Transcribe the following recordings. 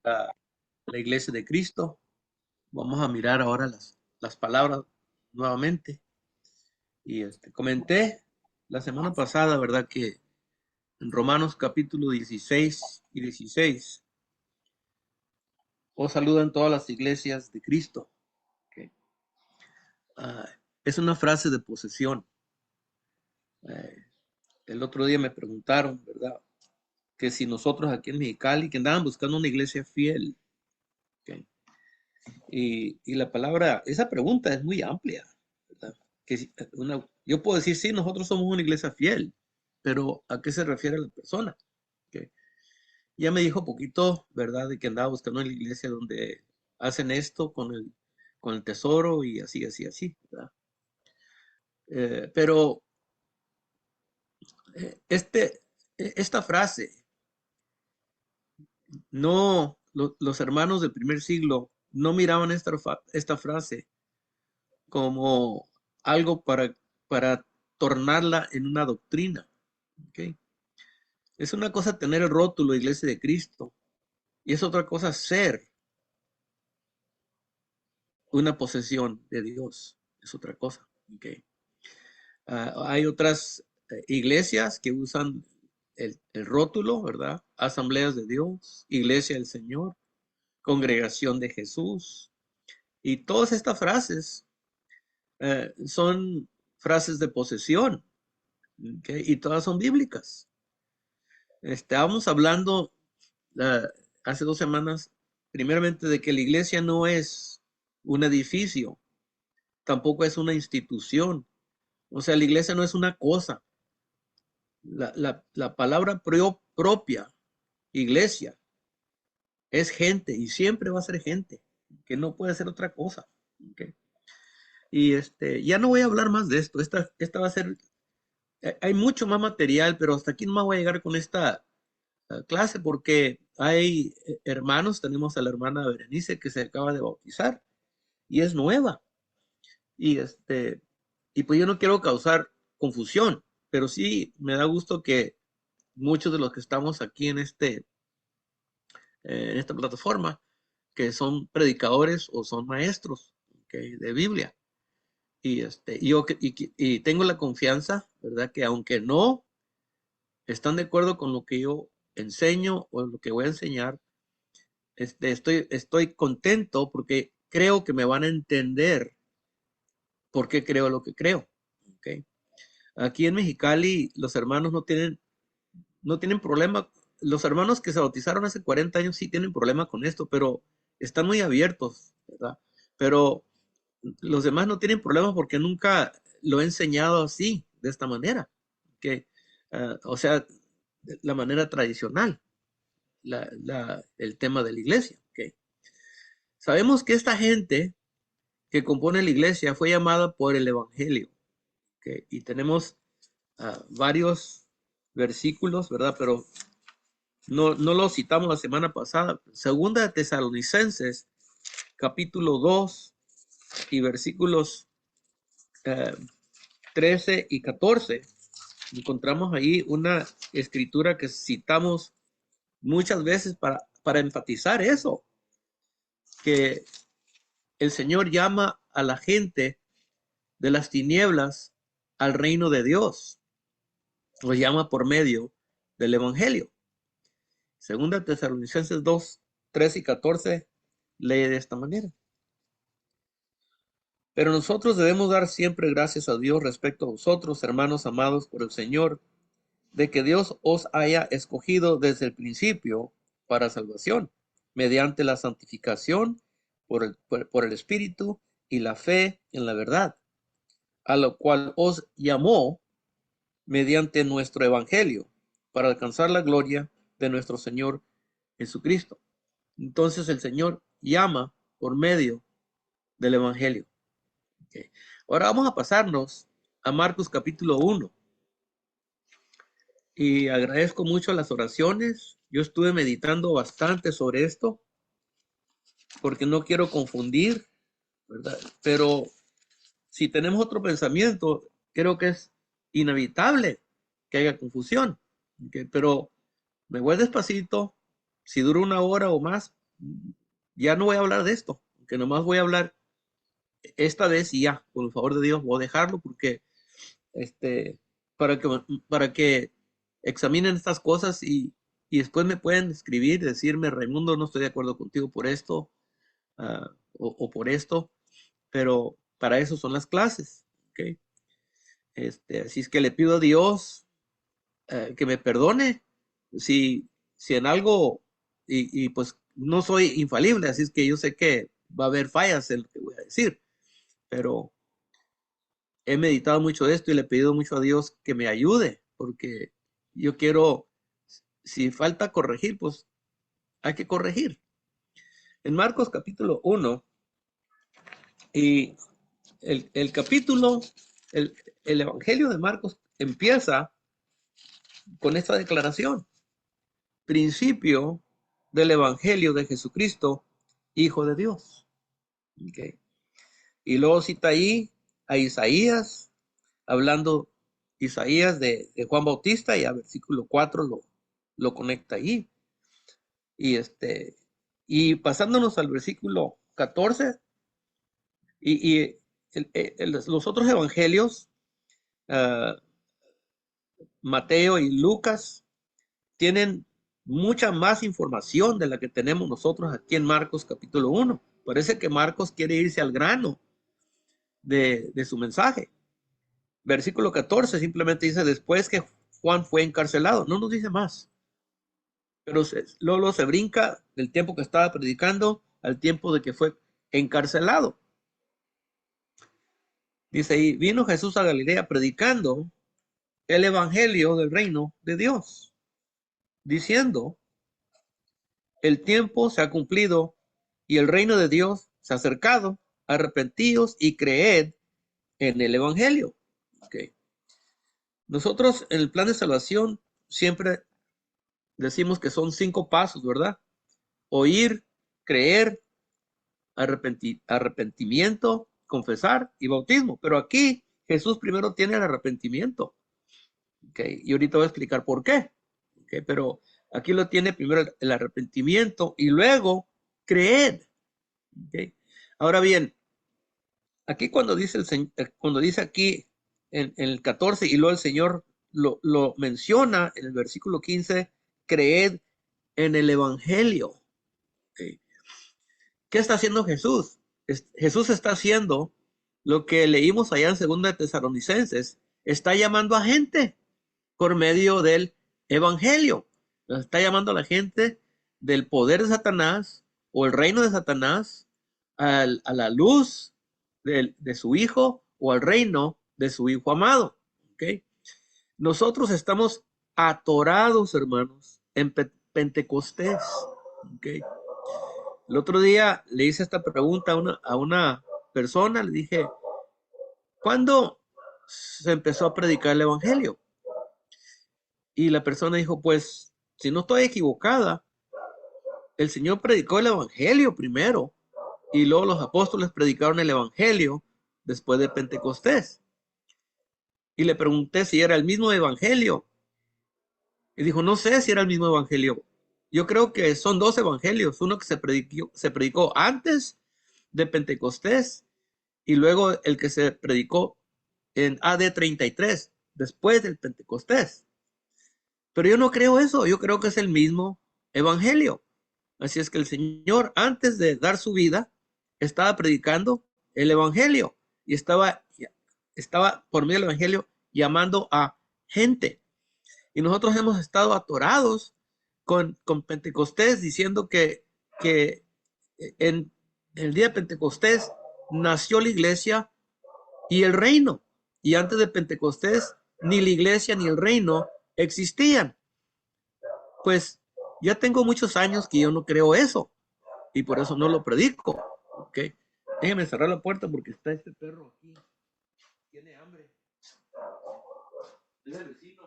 a la Iglesia de Cristo. Vamos a mirar ahora las palabras nuevamente. Y comenté la semana pasada, ¿verdad? Que en Romanos capítulo 16 y 16 os saludan todas las iglesias de Cristo. Okay. Es una frase de posesión. Eh, el otro día me preguntaron, ¿verdad? Que si nosotros aquí en Mexicali, que andaban buscando una iglesia fiel. Okay. Y la palabra, esa pregunta es muy amplia, ¿verdad? Yo puedo decir, sí, nosotros somos una iglesia fiel, pero ¿a qué se refiere la persona? Okay. Ya me dijo poquito, ¿verdad? De que andaba buscando una iglesia donde hacen esto con el tesoro y así, así, así, ¿verdad? Pero eh, este, esta frase, no, los hermanos del primer siglo no miraban esta frase como algo para tornarla en una doctrina. ¿Okay? Es una cosa tener el rótulo Iglesia de Cristo y es otra cosa ser una posesión de Dios. Es otra cosa. ¿Okay? Hay otras iglesias que usan el rótulo, ¿verdad? Asambleas de Dios, Iglesia del Señor, Congregación de Jesús. Y todas estas frases son frases de posesión, ¿okay? Y todas son bíblicas. Estábamos hablando uh, hace 2 semanas, primeramente, de que la iglesia no es un edificio, tampoco es una institución. O sea, la iglesia no es una cosa. La palabra propia, iglesia, es gente y siempre va a ser gente, que no puede ser otra cosa. ¿Okay? Y ya no voy a hablar más de esto. Esta va a ser, hay mucho más material, pero hasta aquí no me voy a llegar con esta clase porque hay hermanos, tenemos a la hermana Berenice que se acaba de bautizar y es nueva. Y y pues yo no quiero causar confusión, pero sí me da gusto que muchos de los que estamos aquí en esta plataforma, que son predicadores o son maestros, ¿okay? De Biblia. Y tengo la confianza, ¿verdad? Que aunque no están de acuerdo con lo que yo enseño o lo que voy a enseñar, estoy contento porque creo que me van a entender por qué creo lo que creo. ¿Okay? Aquí en Mexicali los hermanos no tienen problema. Los hermanos que se bautizaron hace 40 años sí tienen problema con esto, pero están muy abiertos, ¿verdad? Pero los demás no tienen problema porque nunca lo he enseñado así, de esta manera. Que, o sea, la manera tradicional, el tema de la iglesia. ¿Okay? Sabemos que esta gente que compone la iglesia fue llamada por el Evangelio. ¿Okay? Y tenemos varios versículos, ¿verdad? Pero no lo citamos la semana pasada. Segunda de Tesalonicenses, capítulo 2 y versículos eh, 13 y 14. Encontramos ahí una escritura que citamos muchas veces para enfatizar eso, que el Señor llama a la gente de las tinieblas al reino de Dios. Los llama por medio del Evangelio. Segunda Tesalonicenses 2, 13 y 14 lee de esta manera. Pero nosotros debemos dar siempre gracias a Dios respecto a vosotros, hermanos amados por el Señor, de que Dios os haya escogido desde el principio para salvación, mediante la santificación por el Espíritu y la fe en la verdad, a lo cual os llamó mediante nuestro Evangelio, para alcanzar la gloria de nuestro Señor Jesucristo. Entonces el Señor llama por medio del Evangelio. Okay. Ahora vamos a pasarnos a Marcos capítulo 1. Y agradezco mucho las oraciones. Yo estuve meditando bastante sobre esto porque no quiero confundir, ¿verdad? Pero si tenemos otro pensamiento, creo que es inevitable que haya confusión. ¿Okay? Pero me voy despacito si dura 1 hora o más, ya no voy a hablar de esto, que nomás voy a hablar esta vez y ya, por el favor de Dios, voy a dejarlo porque este, para que, para que examinen estas cosas y después me pueden escribir, decirme, Raimundo, no estoy de acuerdo contigo por esto o por esto, pero para eso son las clases, ¿ok? Así es que le pido a Dios que me perdone si en algo, y pues no soy infalible, así es que yo sé que va a haber fallas en lo que voy a decir, pero he meditado mucho de esto y le he pedido mucho a Dios que me ayude, porque yo quiero, si falta corregir, pues hay que corregir. En Marcos capítulo 1, y el capítulo, el, el Evangelio de Marcos empieza con esta declaración: principio del Evangelio de Jesucristo, Hijo de Dios. Okay. Y luego cita ahí a Isaías, hablando Isaías de Juan Bautista, y a versículo 4 lo conecta ahí. Y, y pasándonos al versículo 14, y los otros evangelios, uh, Mateo y Lucas, tienen mucha más información de la que tenemos nosotros aquí en Marcos capítulo 1. Parece que Marcos quiere irse al grano de su mensaje. Versículo 14 simplemente dice: después que Juan fue encarcelado. No nos dice más. Pero luego se brinca del tiempo que estaba predicando al tiempo de que fue encarcelado. Dice ahí: vino Jesús a Galilea predicando el evangelio del reino de Dios, diciendo: el tiempo se ha cumplido y el reino de Dios se ha acercado. Arrepentíos y creed en el evangelio. Okay. Nosotros en el plan de salvación siempre decimos que son 5 pasos, ¿verdad? Oír, creer, arrepentimiento, confesar y bautismo. Pero aquí Jesús primero tiene el arrepentimiento. Okay. Y ahorita voy a explicar por qué. Okay. Pero aquí lo tiene primero el arrepentimiento y luego creer. Okay. Ahora bien, aquí cuando dice cuando dice aquí en el 14 y luego el Señor lo menciona en el versículo 15: creed en el evangelio. Okay. ¿Qué está haciendo Jesús? Jesús está haciendo lo que leímos allá en 2 de Tesalonicenses. Está llamando a gente por medio del evangelio. Está llamando a la gente del poder de Satanás o el reino de Satanás a la luz de su Hijo o al reino de su Hijo amado. ¿Okay? Nosotros estamos atorados, hermanos, en Pentecostés. ¿Okay? El otro día le hice esta pregunta a una persona, le dije: ¿cuándo se empezó a predicar el evangelio? Y la persona dijo: pues, si no estoy equivocada, el Señor predicó el evangelio primero y luego los apóstoles predicaron el evangelio después de Pentecostés. Y le pregunté si era el mismo evangelio. Y dijo: no sé si era el mismo evangelio. Yo creo que son 2 evangelios, uno que se predicó antes de Pentecostés y luego el que se predicó en AD 33, después del Pentecostés. Pero yo no creo eso, yo creo que es el mismo evangelio. Así es que el Señor, antes de dar su vida, estaba predicando el evangelio y estaba por medio del evangelio llamando a gente. Y nosotros hemos estado atorados con Pentecostés, diciendo que en el día de Pentecostés nació la iglesia y el reino. Y antes de Pentecostés, ni la iglesia ni el reino existían. Pues ya tengo muchos años que yo no creo eso y por eso no lo predico. ¿Ok? Déjeme cerrar la puerta porque está este perro aquí. Tiene hambre. Es el vecino.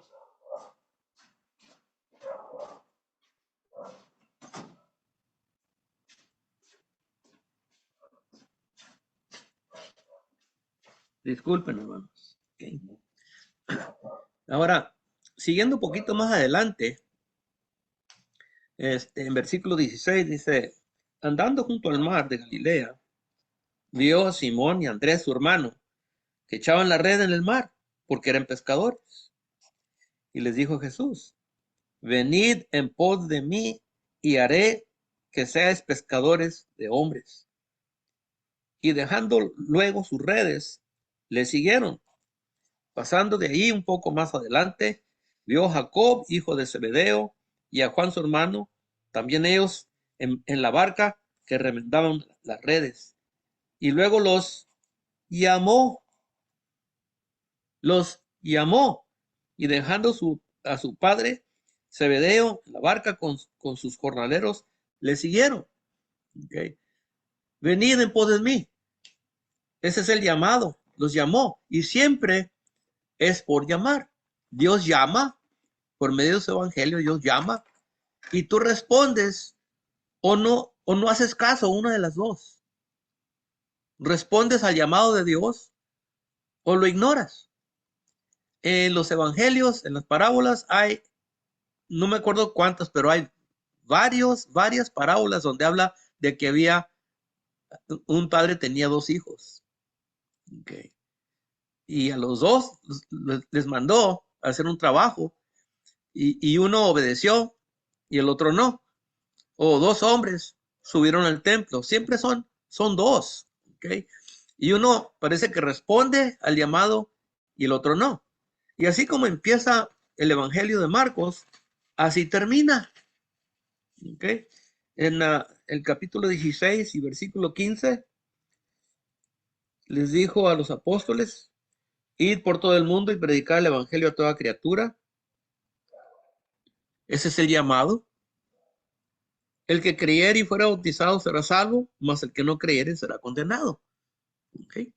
Disculpen, hermanos. Okay. Ahora, siguiendo un poquito más adelante, En versículo 16 dice, andando junto al mar de Galilea, vio a Simón y a Andrés, su hermano, que echaban la red en el mar, porque eran pescadores. Y les dijo Jesús, venid en pos de mí y haré que seáis pescadores de hombres. Y dejando luego sus redes, le siguieron. Pasando de ahí un poco más adelante, vio a Jacob, hijo de Zebedeo, y a Juan su hermano, también ellos en la barca que remendaban las redes. Y luego llamó, los llamó, y dejando a su padre Zebedeo en la barca con sus jornaleros, le siguieron. Okay. Venid en pos de mí. Ese es el llamado. Los llamó y siempre es por llamar. Dios llama por medio de su evangelio. Dios llama y tú respondes o no haces caso, una de las dos. Respondes al llamado de Dios o lo ignoras. En los evangelios, en las parábolas hay, no me acuerdo cuántas, pero hay varias parábolas donde habla de que había un padre tenía dos hijos. Okay. Y a los dos les mandó a hacer un trabajo y uno obedeció y el otro no. O dos hombres subieron al templo. Siempre son dos. ¿Okay? Y uno parece que responde al llamado y el otro no. Y así como empieza el Evangelio de Marcos, así termina. ¿Okay? En el capítulo 16 y versículo 15, les dijo a los apóstoles, id por todo el mundo y predicar el Evangelio a toda criatura. Ese es el llamado. El que creyere y fuera bautizado será salvo, mas el que no creyere será condenado. ¿Okay?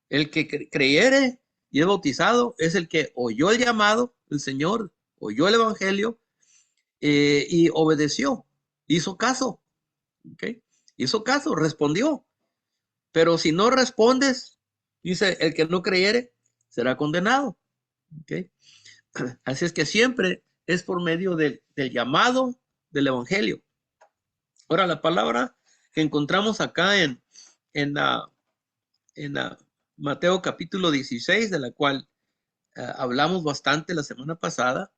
El que creyere y es bautizado es el que oyó el llamado del Señor, oyó el Evangelio y obedeció, hizo caso. ¿Okay? Hizo caso, respondió. Pero si no respondes, dice, el que no creyere será condenado. ¿Okay? Así es que siempre es por medio del llamado del Evangelio. Ahora, la palabra que encontramos acá en, la, en la Mateo capítulo 16, de la cual hablamos bastante la semana pasada,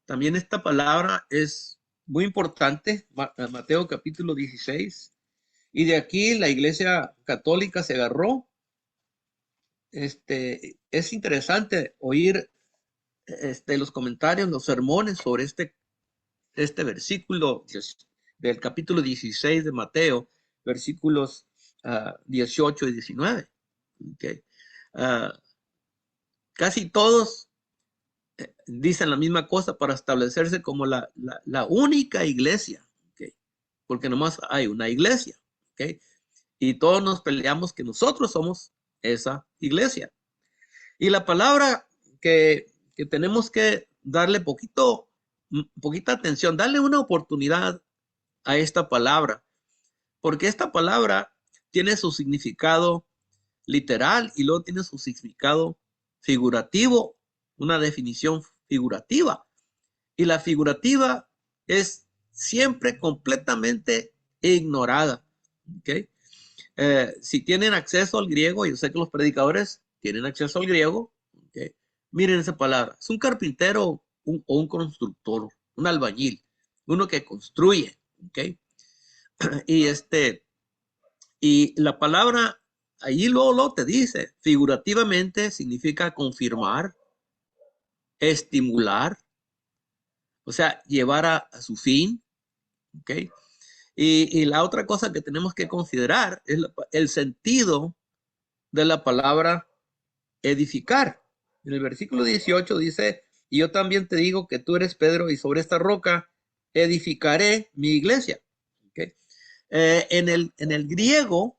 también esta palabra es muy importante, Mateo capítulo 16, y de aquí la Iglesia Católica se agarró. Es interesante oír los comentarios, los sermones sobre este versículo del capítulo 16 de Mateo, versículos 18 y 19. Okay. Casi todos dicen la misma cosa para establecerse como la única iglesia, okay, porque nomás hay una iglesia, okay, y todos nos peleamos que nosotros somos esa iglesia. Y la palabra que tenemos que darle poquita atención, darle una oportunidad a esta palabra, porque esta palabra tiene su significado literal y luego tiene su significado figurativo, una definición figurativa. Y la figurativa es siempre completamente ignorada. ¿Okay? Si tienen acceso al griego, yo sé que los predicadores tienen acceso al griego, ¿okay? Miren esa palabra. Es un carpintero o un constructor, un albañil, uno que construye. ¿Okay? Y y la palabra ahí luego te dice, figurativamente significa confirmar, estimular, o sea, llevar a su fin, ¿ok? Y la otra cosa que tenemos que considerar es el sentido de la palabra edificar. En el versículo 18 dice, y yo también te digo que tú eres Pedro y sobre esta roca edificaré mi iglesia. ¿Okay? En el griego,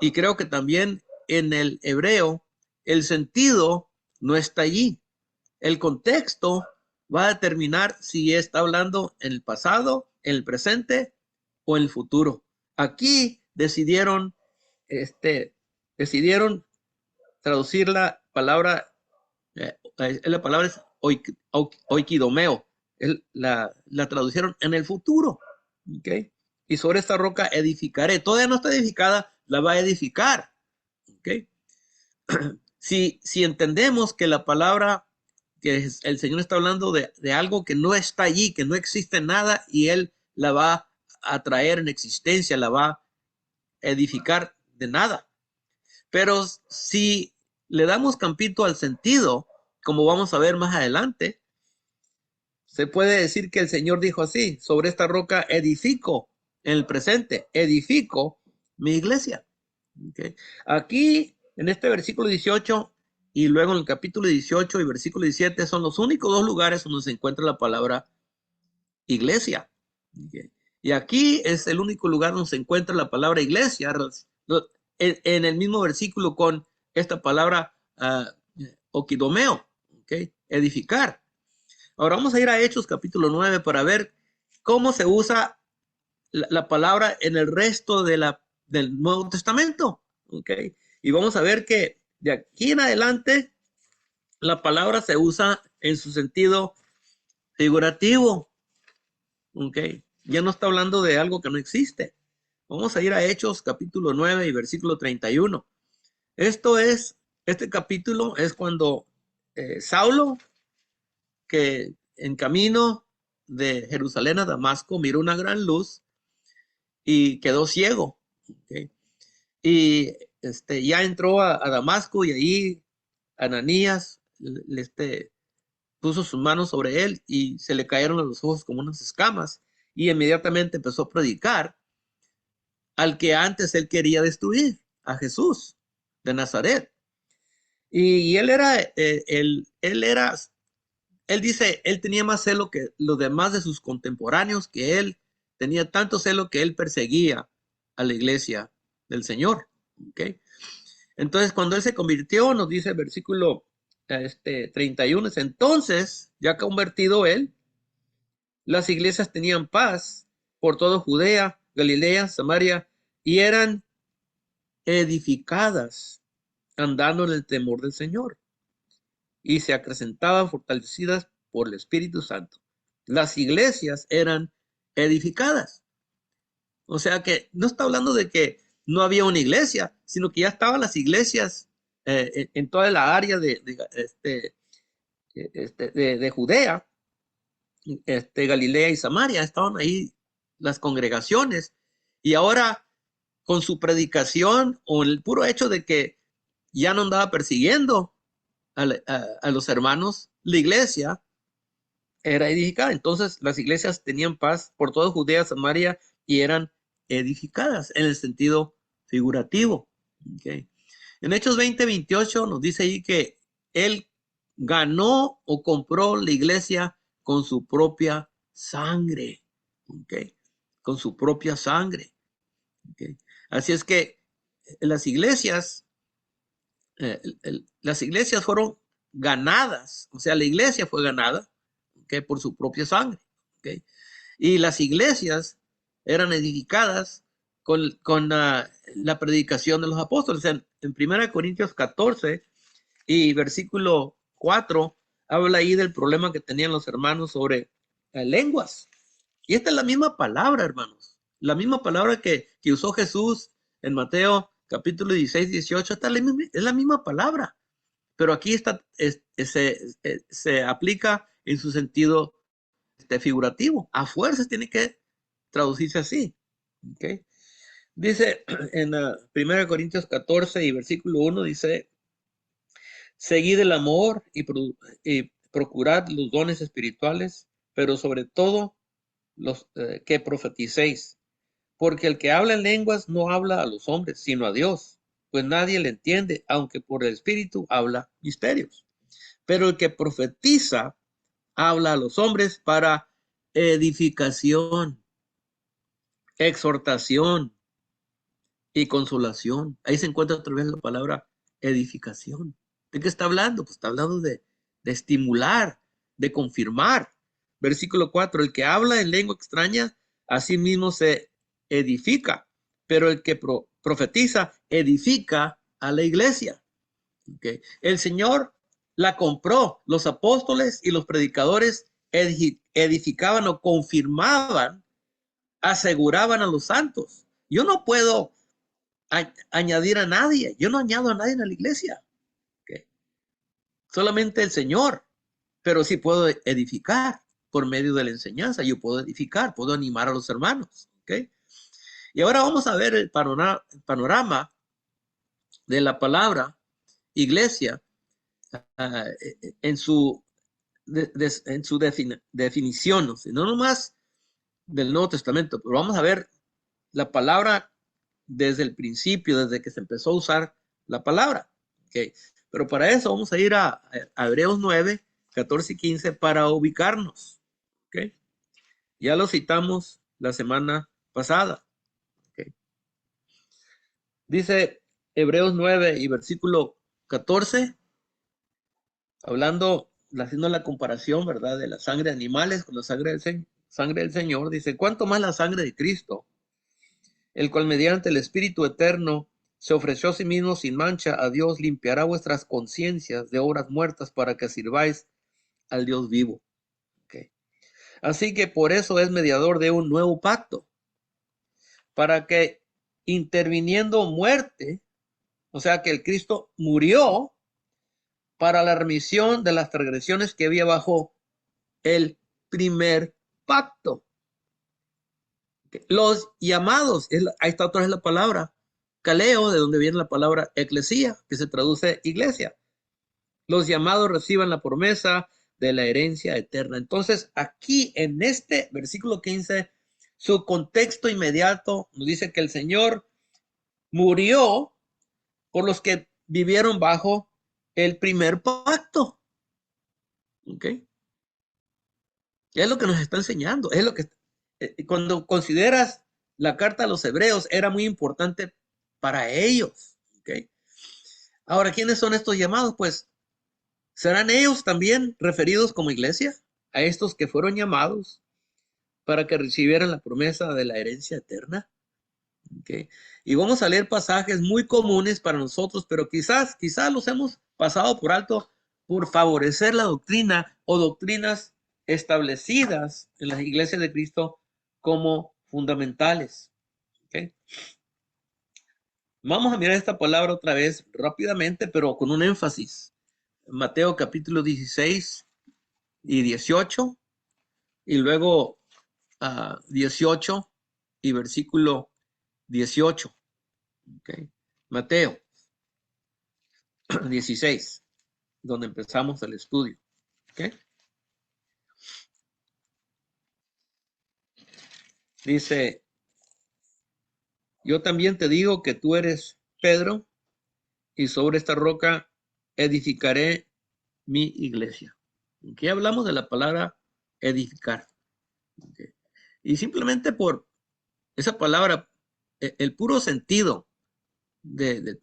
y creo que también en el hebreo, el sentido no está allí. El contexto va a determinar si está hablando en el pasado, en el presente o en el futuro. Aquí decidieron traducir la palabra es oikidomeo, la tradujeron en el futuro. ¿Okay? Y sobre esta roca edificaré. Todavía no está edificada, la va a edificar. ¿Okay? Si entendemos que la palabra, que el Señor está hablando de algo que no está allí, que no existe nada, y Él la va a traer en existencia, la va a edificar de nada. Pero si le damos campito al sentido, como vamos a ver más adelante, se puede decir que el Señor dijo así: sobre esta roca edifico, en el presente, edifico mi iglesia. ¿Okay? Aquí, en este versículo 18, y luego en el capítulo 18 y versículo 17, son los únicos dos lugares donde se encuentra la palabra iglesia. ¿Okay? Y aquí es el único lugar donde se encuentra la palabra iglesia, en el mismo versículo con esta palabra okidomeo, ¿okay? Edificar. Ahora vamos a ir a Hechos capítulo 9 para ver cómo se usa la palabra en el resto del Nuevo Testamento. ¿Okay? Y vamos a ver que de aquí en adelante la palabra se usa en su sentido figurativo. ¿Okay? Ya no está hablando de algo que no existe. Vamos a ir a Hechos capítulo 9 y versículo 31. Este capítulo es cuando Saulo, que en camino de Jerusalén a Damasco, miró una gran luz y quedó ciego. ¿Okay? Y ya entró a Damasco, y ahí Ananías puso sus manos sobre él y se le cayeron a los ojos como unas escamas, y inmediatamente empezó a predicar al que antes él quería destruir, a Jesús de Nazaret. Y él dice, él tenía más celo que los demás de sus contemporáneos, que él tenía tanto celo que él perseguía a la iglesia del Señor. ¿Okay? Entonces, cuando él se convirtió, nos dice el versículo 31, entonces, ya convertido él, las iglesias tenían paz por toda Judea, Galilea, Samaria, y eran edificadas, andando en el temor del Señor, y se acrecentaban fortalecidas por el Espíritu Santo. Las iglesias eran edificadas. O sea que no está hablando de que no había una iglesia, sino que ya estaban las iglesias en toda la área de Judea, Galilea y Samaria. Estaban ahí las congregaciones, y ahora con su predicación, o el puro hecho de que ya no andaba persiguiendo a los hermanos, la iglesia era edificada. Entonces las iglesias tenían paz por toda Judea, Samaria, y eran edificadas en el sentido figurativo. ¿Okay? En Hechos 20:28 nos dice ahí que él ganó o compró la iglesia con su propia sangre. ¿Okay? Con su propia sangre. ¿Okay? Así es que las iglesias fueron ganadas, o sea, la iglesia fue ganada, ¿okay? Por su propia sangre. ¿Okay? Y las iglesias eran edificadas con la predicación de los apóstoles. En 1 Corintios 14 y versículo 4 habla ahí del problema que tenían los hermanos sobre lenguas. Y esta es la misma palabra, hermanos. La misma palabra que usó Jesús en Mateo capítulo 16, 18. Esta es la misma palabra. Pero aquí se aplica en su sentido figurativo. A fuerzas tiene que traducirse así. ¿Okay? Dice en 1 Corintios 14 y versículo 1, dice: seguid el amor y procurad los dones espirituales, pero sobre todo los que profeticéis, porque el que habla en lenguas no habla a los hombres, sino a Dios, pues nadie le entiende, aunque por el Espíritu habla misterios. Pero el que profetiza habla a los hombres para edificación, exhortación y consolación. Ahí se encuentra otra vez la palabra edificación. ¿De qué está hablando? Pues está hablando de estimular, de confirmar. Versículo 4, el que habla en lengua extraña, a sí mismo se edifica, pero el que profetiza edifica a la iglesia. ¿Okay? El Señor la compró, los apóstoles y los predicadores edificaban o confirmaban, aseguraban a los santos. Yo no puedo añadir a nadie. Yo no añado a nadie en la iglesia. ¿Okay? Solamente el Señor. Pero sí puedo edificar por medio de la enseñanza. Yo puedo edificar, puedo animar a los hermanos. ¿Okay? Y ahora vamos a ver el panorama de la palabra iglesia en su, definición, no nomás del Nuevo Testamento, pero vamos a ver la palabra desde el principio, desde que se empezó a usar la palabra. ¿Okay? Pero para eso vamos a ir a Hebreos 9, 14 y 15 para ubicarnos. ¿Okay? Ya lo citamos la semana pasada. ¿Okay? Dice Hebreos 9 y versículo 14, haciendo la comparación, ¿verdad? De la sangre de animales con la sangre del Señor. Dice, ¿cuánto más la sangre de Cristo? El cual mediante el Espíritu eterno se ofreció a sí mismo sin mancha a Dios, limpiará vuestras conciencias de obras muertas para que sirváis al Dios vivo. Okay. Así que por eso es mediador de un nuevo pacto, para que interviniendo muerte, o sea que el Cristo murió para la remisión de las transgresiones que había bajo el primer pacto. Los llamados, ahí está otra vez la palabra, caleo, de donde viene la palabra eclesía, que se traduce iglesia. Los llamados reciban la promesa de la herencia eterna. Entonces, aquí en este versículo 15, su contexto inmediato nos dice que el Señor murió por los que vivieron bajo el primer pacto. ¿Ok? Es lo que nos está enseñando. Es lo que cuando consideras la carta a los hebreos, era muy importante para ellos. ¿Okay? Ahora, ¿quiénes son estos llamados? Pues, ¿serán ellos también referidos como iglesia? A estos que fueron llamados para que recibieran la promesa de la herencia eterna. ¿Okay? Y vamos a leer pasajes muy comunes para nosotros, pero quizás los hemos pasado por alto por favorecer la doctrina o doctrinas establecidas en las iglesias de Cristo como fundamentales. ¿Okay? Vamos a mirar esta palabra otra vez rápidamente, pero con un énfasis. Mateo capítulo 16 y 18, y luego 18 y versículo 18. ¿Okay? Mateo 16, donde empezamos el estudio. ¿Okay? Dice, yo también te digo que tú eres Pedro, y sobre esta roca edificaré mi iglesia. Aquí hablamos de la palabra edificar. ¿Okay? Y simplemente por esa palabra, el puro sentido de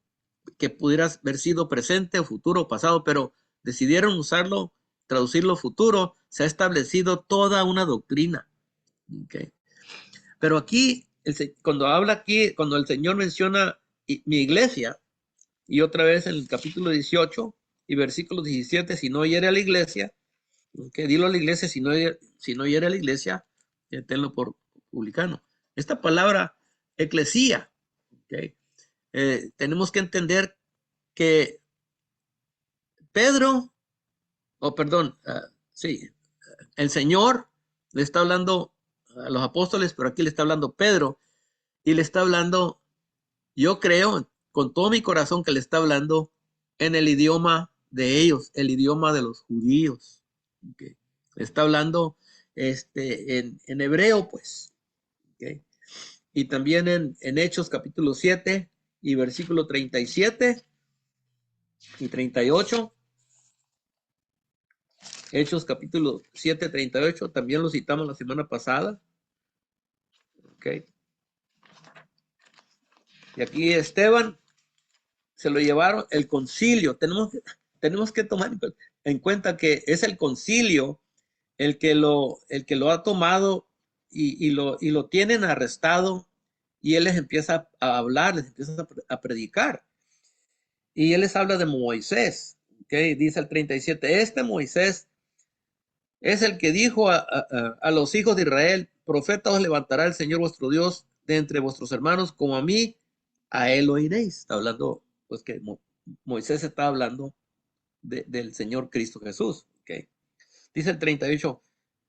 que pudiera haber sido presente, futuro, pasado, pero decidieron usarlo, traducirlo futuro, se ha establecido toda una doctrina. ¿Okay? Pero aquí, cuando habla aquí, cuando el Señor menciona mi iglesia, y otra vez en el capítulo 18 y versículo 17, si no hiere a la iglesia, ¿okay? Dilo a la iglesia, si no hiere a la iglesia, tenlo por publicano. Esta palabra, eclesía, ¿okay? Tenemos que entender que Pedro, sí, el Señor le está hablando a los apóstoles, pero aquí le está hablando Pedro, y le está hablando, yo creo con todo mi corazón que le está hablando en el idioma de ellos, el idioma de los judíos. ¿Okay? Le está hablando en hebreo, pues. ¿Okay? Y también en Hechos capítulo 7 y versículo 37 y 38. Hechos capítulo 7, 38, también lo citamos la semana pasada. ¿Okay? Y aquí Esteban se lo llevaron el concilio. Tenemos que tomar en cuenta que es el concilio el que lo ha tomado y lo tienen arrestado, y él les empieza a hablar, les empieza a predicar. Y él les habla de Moisés. ¿Okay? Dice el 37, este Moisés es el que dijo a los hijos de Israel, profeta os levantará el Señor vuestro Dios de entre vuestros hermanos, como a mí, a él oiréis. Está hablando, pues que Moisés está hablando del Señor Cristo Jesús. Okay. Dice el 38,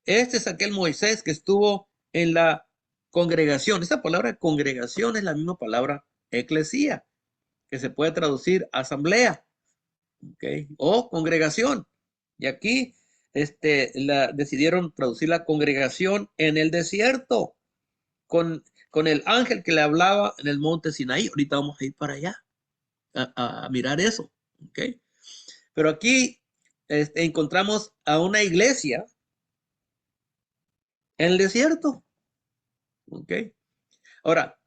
este es aquel Moisés que estuvo en la congregación. Esta palabra congregación es la misma palabra eclesía, que se puede traducir asamblea, okay, o congregación. Y aquí decidieron traducir la congregación en el desierto, con el ángel que le hablaba en el monte Sinaí. Ahorita vamos a ir para allá a mirar eso. Okay. Pero aquí encontramos a una iglesia en el desierto. Okay. Ahora,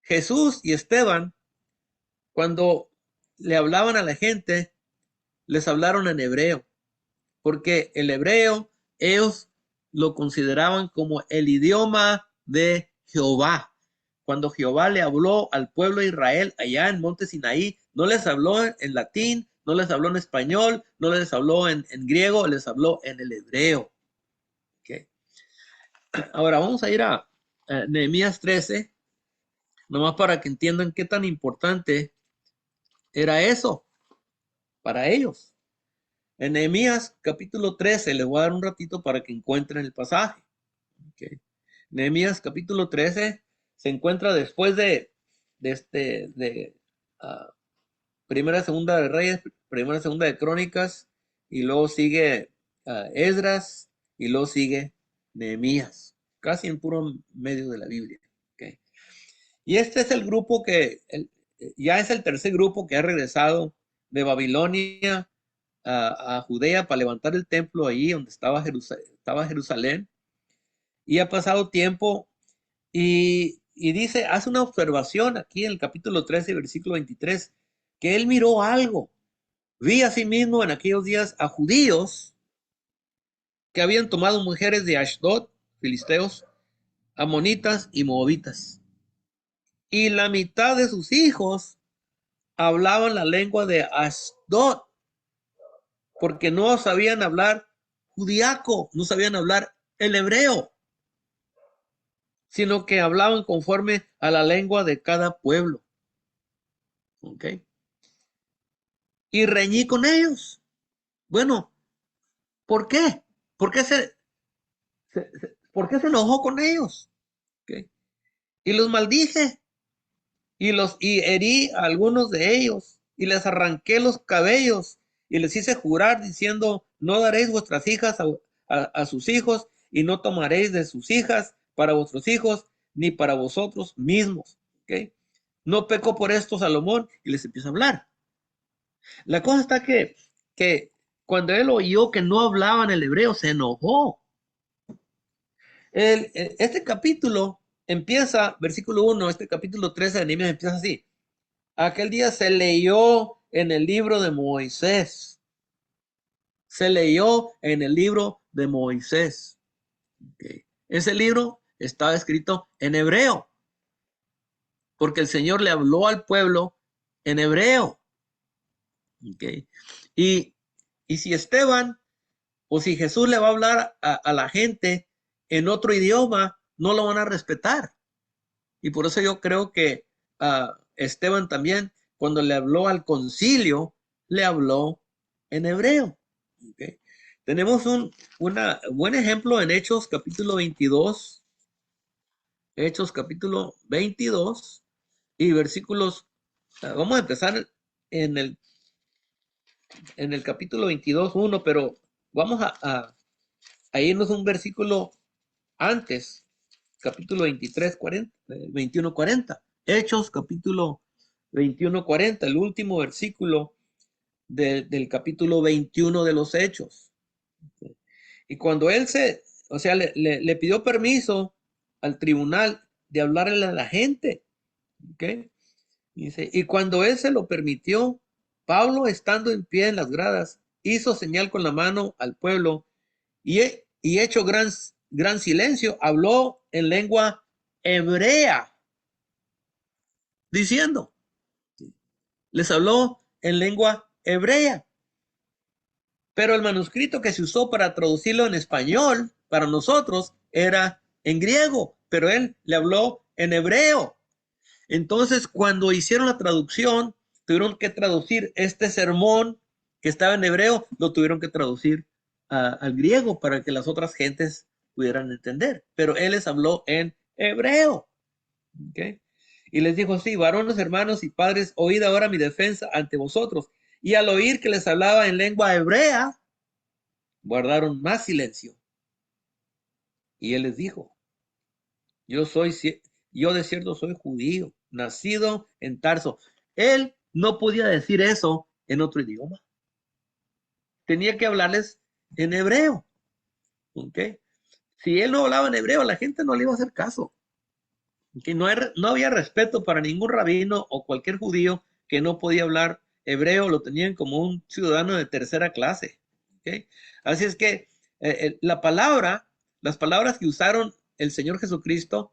Jesús y Esteban, cuando le hablaban a la gente, les hablaron en hebreo, porque el hebreo ellos lo consideraban como el idioma de Jehová. Cuando Jehová le habló al pueblo de Israel allá en Monte Sinaí, no les habló en latín, no les habló en español, no les habló en griego, les habló en el hebreo. Okay. Ahora vamos a ir a Nehemías 13, nomás para que entiendan qué tan importante era eso para ellos. En Nehemías capítulo 13, les voy a dar un ratito para que encuentren el pasaje. Okay. Nehemías capítulo 13 se encuentra después de primera, segunda de Reyes, primera, segunda de Crónicas, y luego sigue Esdras, y luego sigue Nehemías, casi en puro medio de la Biblia. Okay. Y este es el grupo ya es el tercer grupo que ha regresado de Babilonia a Judea para levantar el templo ahí donde estaba Jerusalén. Y ha pasado tiempo y dice, hace una observación aquí en el capítulo 13, versículo 23, que él miró algo. Vi asimismo en aquellos días a judíos que habían tomado mujeres de Ashdod, filisteos, amonitas y moabitas. Y la mitad de sus hijos hablaban la lengua de Ashdod, porque no sabían hablar judiaco, no sabían hablar el hebreo, sino que hablaban conforme a la lengua de cada pueblo. ¿Ok? Y reñí con ellos. Bueno, ¿por qué? ¿Por qué se enojó con ellos? ¿Ok? Y los maldije y herí a algunos de ellos y les arranqué los cabellos y les hice jurar diciendo, no daréis vuestras hijas a sus hijos y no tomaréis de sus hijas para vuestros hijos ni para vosotros mismos. ¿Okay? No pecó por esto Salomón y les empieza a hablar. La cosa está que cuando él oyó que no hablaban el hebreo, se enojó. Este capítulo empieza, versículo 1, este capítulo 13 de Nehemías empieza así. Aquel día se leyó en el libro de Moisés. Se leyó en el libro de Moisés. Okay. Ese libro estaba escrito en hebreo, porque el Señor le habló al pueblo en hebreo. Okay. Y si Esteban o si Jesús le va a hablar a la gente en otro idioma, no lo van a respetar. Y por eso yo creo que Esteban también, cuando le habló al concilio, le habló en hebreo. ¿Okay? Tenemos un buen ejemplo en Hechos capítulo 22. Hechos capítulo 22 y versículos. Vamos a empezar en el capítulo 22, 1, pero vamos a irnos un versículo antes, capítulo 23, 40, 21, 40. Hechos, capítulo 21, 40, el último versículo del capítulo 21 de los Hechos. Y cuando él le pidió permiso al tribunal de hablarle a la gente, ¿ok? Dice, y cuando él se lo permitió, Pablo, estando en pie en las gradas, hizo señal con la mano al pueblo y hecho gran silencio, habló en lengua hebrea, diciendo, les habló en lengua hebrea. Pero el manuscrito que se usó para traducirlo en español, para nosotros, era en griego, pero él le habló en hebreo. Entonces, cuando hicieron la traducción, tuvieron que traducir este sermón que estaba en hebreo, lo tuvieron que traducir al griego para que las otras gentes pudieran entender. Pero él les habló en hebreo. ¿Okay? Y les dijo, sí, varones, hermanos y padres, oíd ahora mi defensa ante vosotros. Y al oír que les hablaba en lengua hebrea, guardaron más silencio. Y él les dijo, yo de cierto soy judío, nacido en Tarso. Él no podía decir eso en otro idioma. Tenía que hablarles en hebreo. ¿Okay? Si él no hablaba en hebreo, la gente no le iba a hacer caso. ¿Okay? No había respeto para ningún rabino o cualquier judío que no podía hablar hebreo. Lo tenían como un ciudadano de tercera clase. ¿Okay? Así es que las palabras que usaron el Señor Jesucristo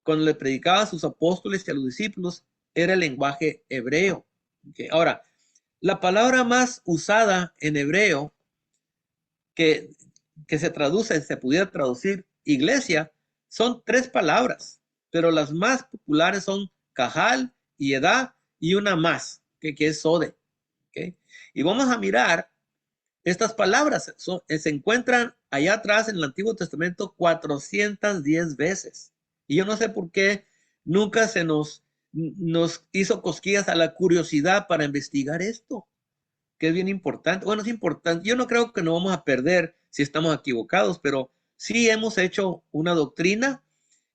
cuando le predicaba a sus apóstoles y a los discípulos, era el lenguaje hebreo. ¿Okay? Ahora, la palabra más usada en hebreo que se pudiera traducir iglesia, son 3 palabras, pero las más populares son cajal y edad y una más, que es sode. ¿Okay? Y vamos a mirar estas palabras, se encuentran allá atrás en el Antiguo Testamento 410 veces. Y yo no sé por qué nunca se nos hizo cosquillas a la curiosidad para investigar esto, que es bien importante. Bueno, es importante. Yo no creo que nos vamos a perder si estamos equivocados, pero sí hemos hecho una doctrina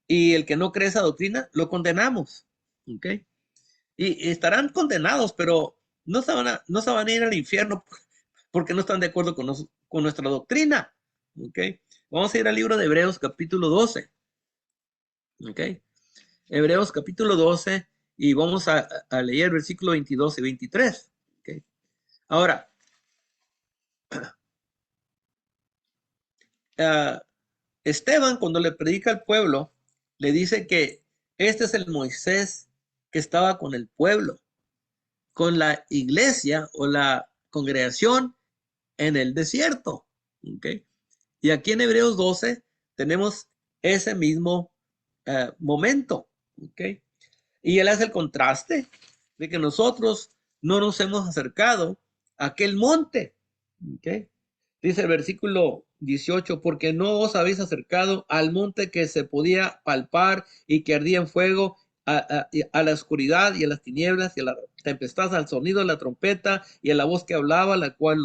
y el que no cree esa doctrina lo condenamos. ¿Ok? Y estarán condenados, pero no se van a ir al infierno porque no están de acuerdo con nuestra doctrina. ¿Ok? Vamos a ir al libro de Hebreos capítulo 12. ¿Ok? Hebreos capítulo 12 y vamos a leer versículo 22 y 23. ¿Ok? Ahora, Esteban, cuando le predica al pueblo, le dice que este es el Moisés que estaba con el pueblo, con la iglesia o la congregación en el desierto. ¿Okay? Y aquí en Hebreos 12 tenemos ese mismo momento. ¿Okay? Y él hace el contraste de que nosotros no nos hemos acercado a aquel monte. ¿Okay? Dice el versículo 18, porque no os habéis acercado al monte que se podía palpar y que ardía en fuego, a la oscuridad y a las tinieblas y a la tempestad, al sonido de la trompeta y a la voz que hablaba, la cual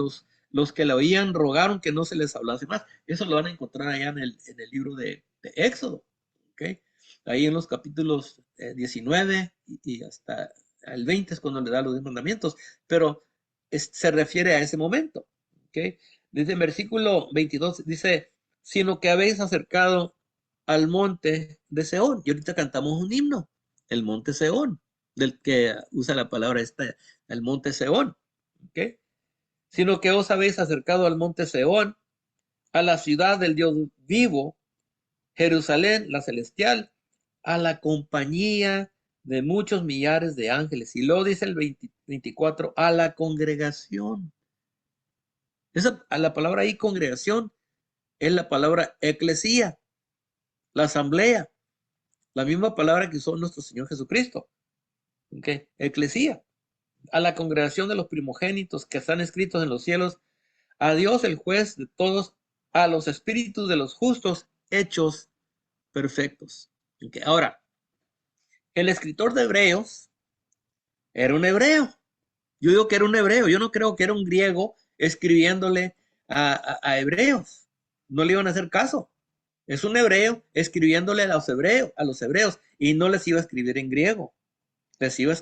los que la oían rogaron que no se les hablase más. Eso lo van a encontrar allá en el libro de Éxodo. ¿Okay? Ahí en los capítulos 19 y hasta el 20 es cuando le da los 10 mandamientos, pero se refiere a ese momento. ¿Okay? Dice en versículo 22, dice, sino que habéis acercado al monte de Seón. Y ahorita cantamos un himno, el monte Seón, del que usa la palabra esta, el monte Seón. ¿Okay? Sino que os habéis acercado al monte Seón, a la ciudad del Dios vivo, Jerusalén, la celestial, a la compañía de muchos millares de ángeles. Y luego dice el 24, a la congregación. A la palabra ahí, congregación, es la palabra eclesía, la asamblea, la misma palabra que usó nuestro Señor Jesucristo. ¿Okay? Eclesía, a la congregación de los primogénitos que están escritos en los cielos, a Dios el juez de todos, a los espíritus de los justos hechos perfectos. ¿Okay? Ahora, el escritor de Hebreos era un hebreo. Yo digo que era un hebreo, yo no creo que era un griego escribiéndole a hebreos. No le iban a hacer caso. Es un hebreo escribiéndole a los hebreos y no les iba a escribir en griego, les iba a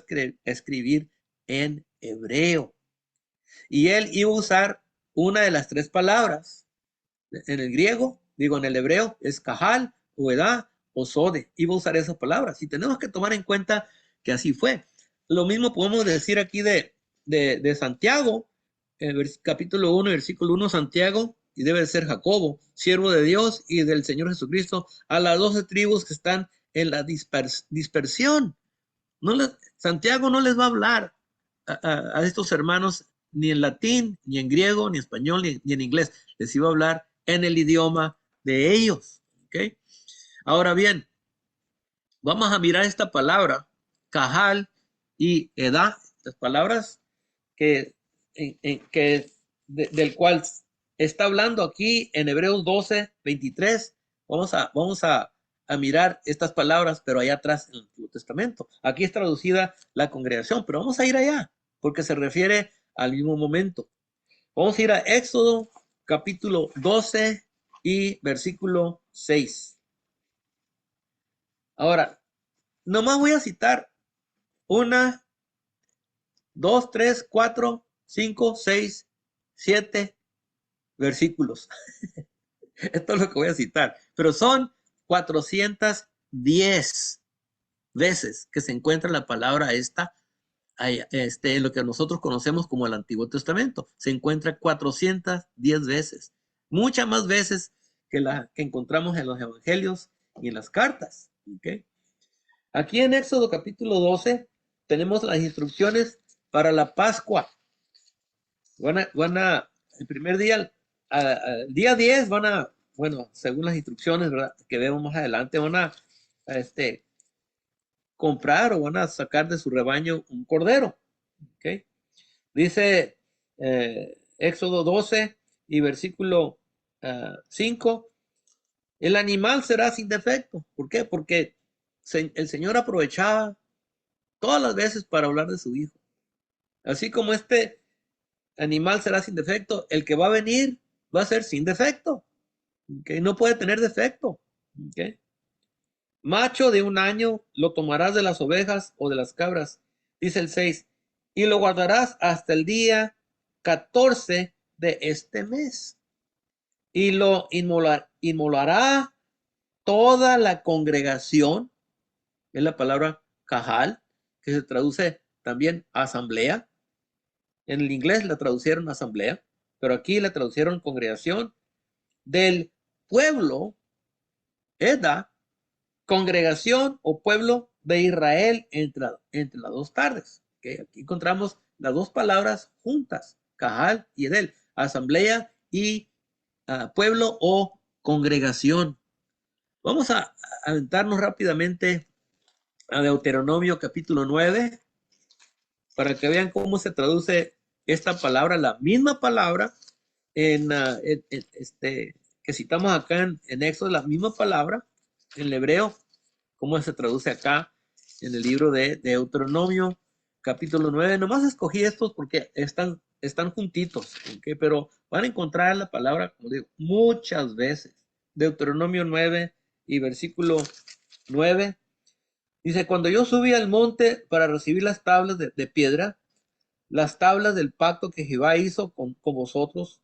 escribir en hebreo. Y él iba a usar una de las 3 palabras. En el griego, digo en el hebreo, es cajal, o edad, o sode. Iba a usar esas palabras. Y tenemos que tomar en cuenta que así fue. Lo mismo podemos decir aquí de Santiago, capítulo 1, versículo 1, Santiago, y debe ser Jacobo, siervo de Dios y del Señor Jesucristo, a las 12 tribus que están en la dispersión. Santiago no les va a hablar a estos hermanos ni en latín, ni en griego, ni en español, ni en inglés. Les iba a hablar en el idioma de ellos. ¿Okay? Ahora bien, vamos a mirar esta palabra, Cajal y Edad, las palabras que, del cual está hablando aquí en Hebreos 12:23. Vamos a mirar estas palabras, pero allá atrás en el Antiguo Testamento. Aquí es traducida la congregación, pero vamos a ir allá, porque se refiere al mismo momento. Vamos a ir a Éxodo capítulo 12 y versículo 6. Ahora, nomás voy a citar 1, 2, 3, 4, 5, 6, 7 versículos. Esto es lo que voy a citar, pero son 410 veces que se encuentra la palabra esta, en lo que nosotros conocemos como el Antiguo Testamento. Se encuentra 410 veces, muchas más veces que la que encontramos en los evangelios y en las cartas. ¿Okay? Aquí en Éxodo capítulo 12 tenemos las instrucciones para la Pascua. El primer día, el día 10 bueno, según las instrucciones, ¿verdad?, que vemos más adelante, van a comprar o van a sacar de su rebaño un cordero. ¿Okay? Dice Éxodo 12 y versículo 5, el animal será sin defecto. ¿Por qué? Porque el Señor aprovechaba todas las veces para hablar de su hijo. Así como este animal será sin defecto, el que va a venir va a ser sin defecto. ¿Okay? No puede tener defecto. ¿Okay? Macho de 1 año lo tomarás de las ovejas o de las cabras, dice el 6, y lo guardarás hasta el día 14 de este mes. Y lo inmolará toda la congregación, es la palabra cajal, que se traduce también asamblea. En el inglés la traducieron asamblea, pero aquí la traducieron congregación del pueblo, Eda, congregación o pueblo de Israel entre las dos tardes. ¿Okay? Aquí encontramos las dos palabras juntas, Cajal y Edel, asamblea y pueblo o congregación. Vamos a aventarnos rápidamente a Deuteronomio capítulo 9 para que vean cómo se traduce esta palabra, la misma palabra que citamos acá en Éxodo, la misma palabra en el hebreo, cómo se traduce acá en el libro de Deuteronomio capítulo 9. Nomás escogí estos porque están juntitos, ¿okay? Pero van a encontrar la palabra, como digo, muchas veces. Deuteronomio 9 y versículo 9. Dice, cuando yo subí al monte para recibir las tablas de piedra, las tablas del pacto que Jehová hizo con vosotros,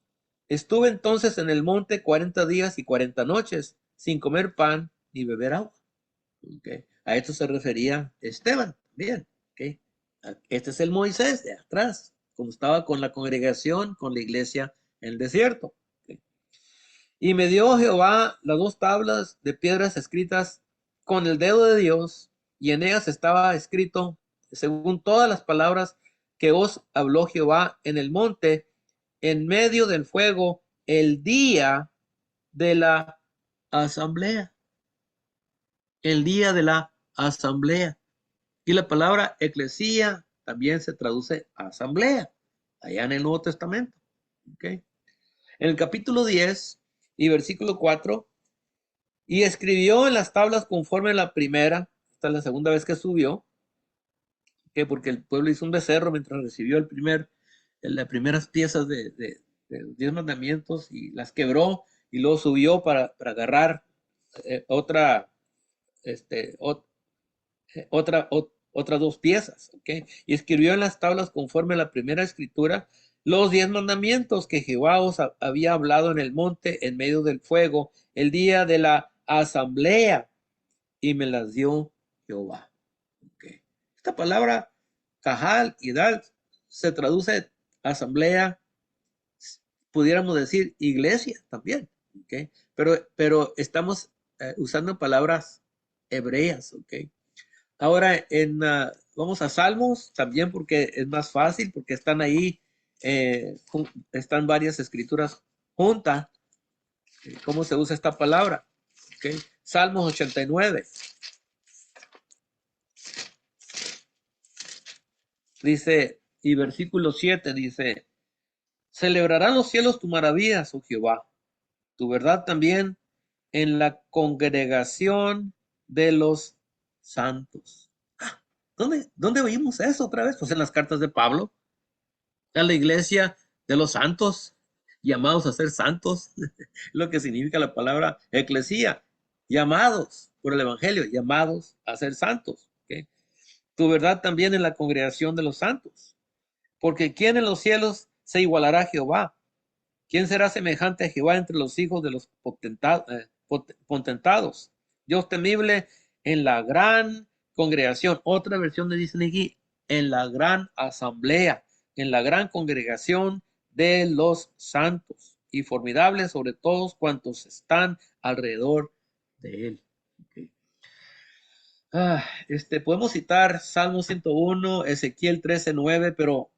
estuve entonces en el monte 40 días y 40 noches, sin comer pan ni beber agua. Okay. A esto se refería Esteban también. Okay. Este es el Moisés de atrás, como estaba con la congregación, con la iglesia en el desierto. Okay. Y me dio Jehová las 2 tablas de piedras escritas con el dedo de Dios, y en ellas estaba escrito, según todas las palabras que os habló Jehová en el monte, en medio del fuego, el día de la asamblea. El día de la asamblea. Y la palabra eclesía también se traduce asamblea, allá en el Nuevo Testamento. ¿Okay? En el capítulo 10 y versículo 4, y escribió en las tablas conforme a la primera, esta es la segunda vez que subió, ¿okay? Porque el pueblo hizo un becerro mientras recibió las primeras piezas de los 10 mandamientos y las quebró y luego subió para agarrar otras 2 piezas. ¿Okay? Y escribió en las tablas conforme a la primera escritura los 10 mandamientos que Jehová os había hablado en el monte en medio del fuego el día de la asamblea, y me las dio Jehová. Okay. Esta palabra Cajal y Dal se traduce asamblea, pudiéramos decir iglesia también. Okay. Pero estamos usando palabras hebreas. Okay. Ahora vamos a Salmos también porque es más fácil, porque están ahí están varias escrituras juntas. ¿Cómo se usa esta palabra? ¿Okay? Salmos 89. Dice, y versículo 7 dice, celebrarán los cielos tu maravillas, oh Jehová, tu verdad también en la congregación de los santos. ¿Dónde oímos eso otra vez? Pues en las cartas de Pablo, a la iglesia de los santos, llamados a ser santos, lo que significa la palabra eclesía, llamados por el evangelio, llamados a ser santos. ¿Okay? Tu verdad también en la congregación de los santos, porque ¿quién en los cielos se igualará a Jehová? ¿Quién será semejante a Jehová entre los hijos de los potentados? Dios temible en la gran congregación. Otra versión le dicen aquí, en la gran asamblea, en la gran congregación de los santos y formidable sobre todos cuantos están alrededor de él. Okay. Podemos citar Salmo 101, Ezequiel 13:9, pero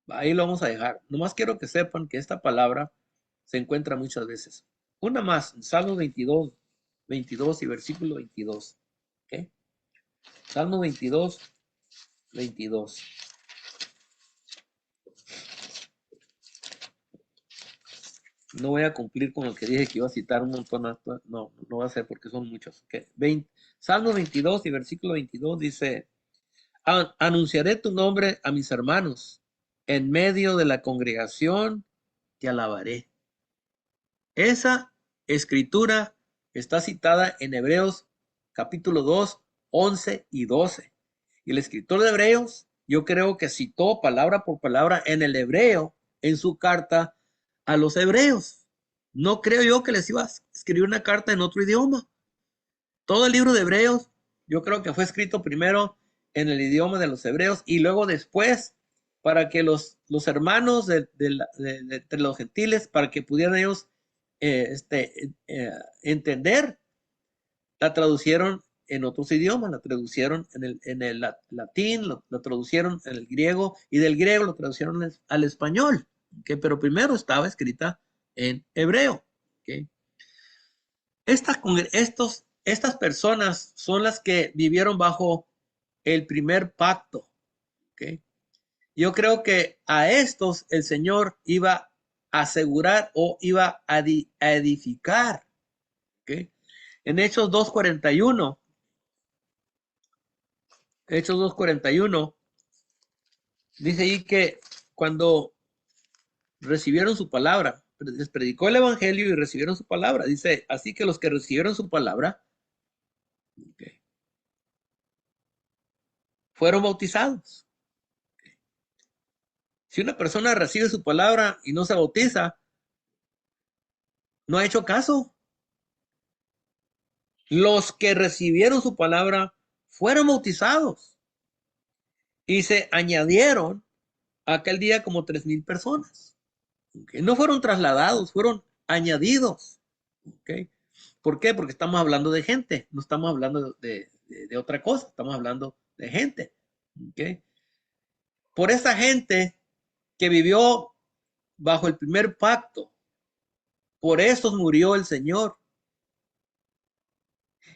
ahí lo vamos a dejar. Nomás quiero que sepan que esta palabra se encuentra muchas veces. Una más, Salmo 22 y versículo 22. ¿Okay? Salmo 22. No voy a cumplir con lo que dije que iba a citar un montón. No va a ser porque son muchos. ¿Okay? Salmo 22 y versículo 22 dice, anunciaré tu nombre a mis hermanos. En medio de la congregación te alabaré. Esa escritura está citada en Hebreos capítulo 2, 11 y 12. Y el escritor de Hebreos, yo creo que citó palabra por palabra en el hebreo en su carta a los hebreos. No creo yo que les iba a escribir una carta en otro idioma. Todo el libro de Hebreos, yo creo que fue escrito primero en el idioma de los hebreos y luego después para que los hermanos de los gentiles, para que pudieran ellos entender, la traducieron en otros idiomas, la traducieron en el latín, lo traducieron en el griego y del griego lo traducieron al español, ¿okay? Pero primero estaba escrita en hebreo. ¿Okay? Estas personas son las que vivieron bajo el primer pacto. ¿Okay? Yo creo que a estos el Señor iba a asegurar o iba a edificar. ¿Okay? En Hechos 2:41, dice ahí que cuando recibieron su palabra, les predicó el evangelio y recibieron su palabra. Dice, así que los que recibieron su palabra, okay, fueron bautizados. Si una persona recibe su palabra y no se bautiza, no ha hecho caso. Los que recibieron su palabra fueron bautizados y se añadieron aquel día como 3,000 personas. ¿Okay? No fueron trasladados, fueron añadidos. ¿Okay? ¿Por qué? Porque estamos hablando de gente, no estamos hablando de otra cosa, estamos hablando de gente. ¿Okay? Por esa gente que vivió bajo el primer pacto, por eso murió el Señor.